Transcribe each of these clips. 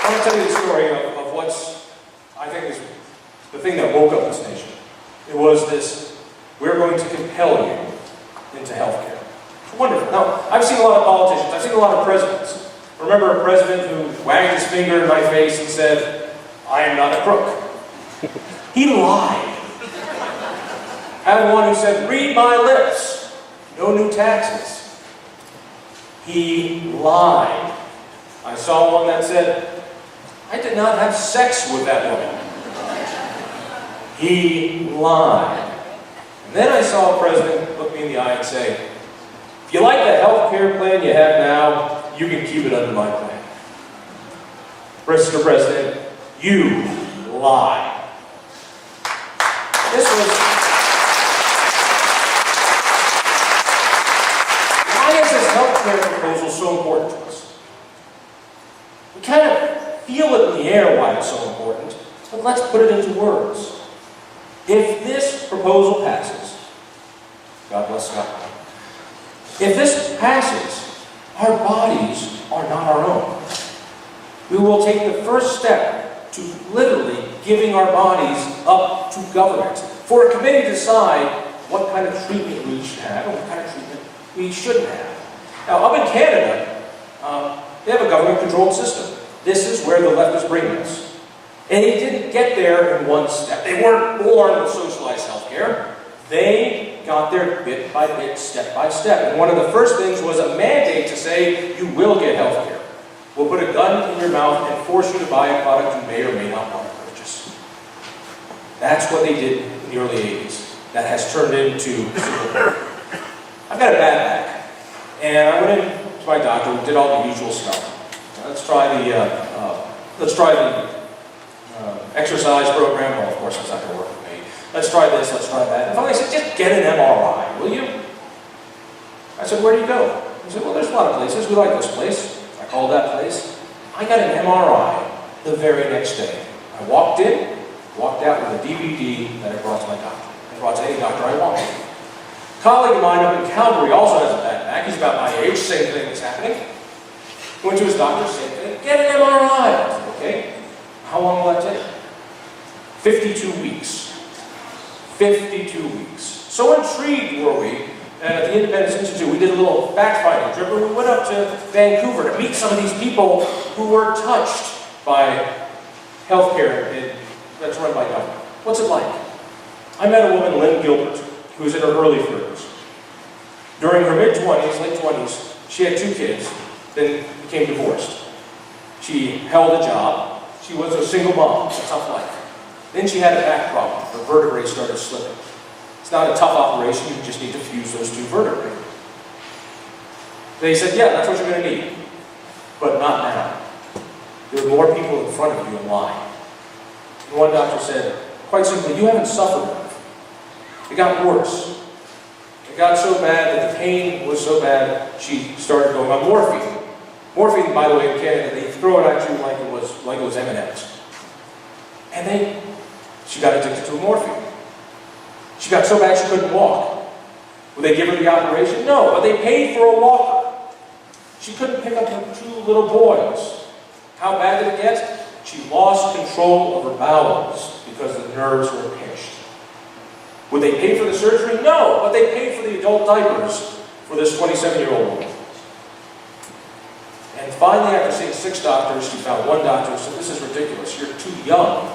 I want to tell you the story of what's, I think, is the thing that woke up this nation. It was this: we're going to compel you into healthcare. It's wonderful. Now, I've seen a lot of politicians, I've seen a lot of presidents. I remember a president who wagged his finger in my face and said, "I am not a crook." He lied. I had one who said, "Read my lips, no new taxes." He lied. I saw one that said, "I did not have sex with that woman." He lied. And then I saw a president look me in the eye and say, "If you like the health care plan you have now, you can keep it under my plan." Mr. President, you lie. This was... Why is this health care proposal so important to us? We kind of feel it in the air why it's so important, but let's put it into words. If this proposal passes, God bless Scotland, if this passes, our bodies are not our own. We will take the first step to literally giving our bodies up to government for a committee to decide what kind of treatment we should have and what kind of treatment we shouldn't have. Now, up in Canada, they have a government-controlled system. This is where the left is bringing us. And it didn't get there in one step. They weren't born with socialized health care. They got there bit by bit, step by step. And one of the first things was a mandate to say, you will get health care. We'll put a gun in your mouth and force you to buy a product you may or may not want to purchase. That's what they did in the early 80s. That has turned into single payer. I've got a bad back. And I went in to my doctor, we did all the usual stuff. Let's try the exercise program. Well, of course, it's not going to work for me. Let's try this, let's try that. And finally I said, just get an MRI, will you? I said, where do you go? He said, well, there's a lot of places. We like this place. I called that place. I got an MRI the very next day. I walked in, walked out with a DVD that I brought to my doctor. I brought to any doctor I wanted. A colleague of mine up in Calgary also has a bad back. He's about my age, same thing is happening. Went to his doctor, same thing. Get an MRI. I said, okay. How long will that take? 52 weeks. 52 weeks. So intrigued were we, and at the Independence Institute, we did a little fact-finding trip, and we went up to Vancouver to meet some of these people who were touched by healthcare that's run by government. What's it like? I met a woman, Lynn Gilbert, who was in her early 30s. During her mid-20s, late 20s, she had 2 kids, then became divorced. She held a job. She was a single mom. It's a tough life. Then she had a back problem. Her vertebrae started slipping. It's not a tough operation. You just need to fuse those 2 vertebrae. They said, yeah, that's what you're going to need. But not now. There are more people in front of you in line. And one doctor said, quite simply, you haven't suffered enough. It got worse. It got so bad that the pain was so bad, she started going on morphine. Morphine, by the way, in Canada, they throw it at you like it was M&Ms. And she got addicted to morphine. She got so bad she couldn't walk. Would they give her the operation? No, but they paid for a walker. She couldn't pick up her 2 little boys. How bad did it get? She lost control of her bowels because the nerves were pinched. Would they pay for the surgery? No, but they paid for the adult diapers for this 27-year-old woman. And finally, after seeing 6 doctors, she found one doctor who said, this is ridiculous. You're too young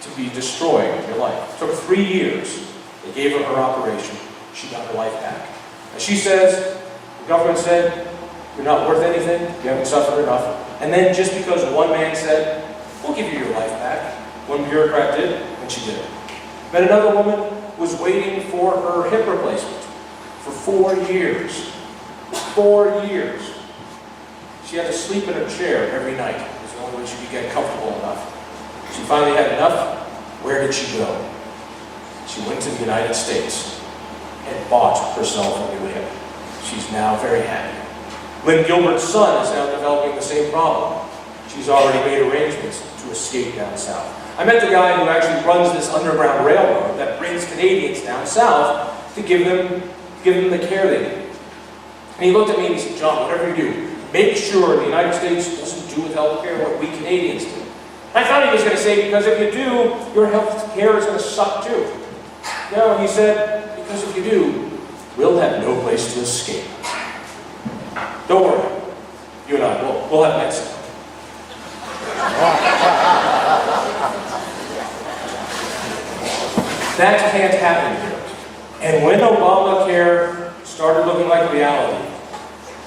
to be destroying your life. It took 3 years. They gave her her operation. She got her life back. And she says, the government said, you're not worth anything. You haven't suffered enough. And then just because one man said, we'll give you your life back, one bureaucrat did, and she did it. Met another woman was waiting for her hip replacement for 4 years. 4 years. She had to sleep in her chair every night. It was the only way she could get comfortable enough. She finally had enough. Where did she go? She went to the United States and bought herself a new hip. She's now very happy. Lynn Gilbert's son is now developing the same problem. She's already made arrangements to escape down south. I met the guy who actually runs this underground railroad that brings Canadians down south to give them the care they need. And he looked at me and he said, John, whatever you do, make sure the United States doesn't do with health care what we Canadians do. I thought he was going to say, because if you do, your health care is going to suck too. No, he said, because if you do, we'll have no place to escape. Don't worry. You and I, we'll have Mexico. That can't happen here. And when Obamacare started looking like reality,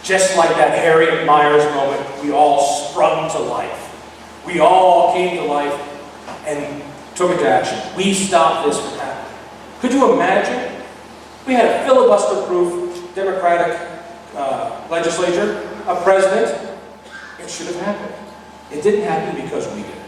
just like that Harriet Miers moment, we all sprung to life. We all came to life and took it to action. We stopped this from happening. Could you imagine? We had a filibuster-proof Democratic legislature, a president. It should have happened. It didn't happen because we did.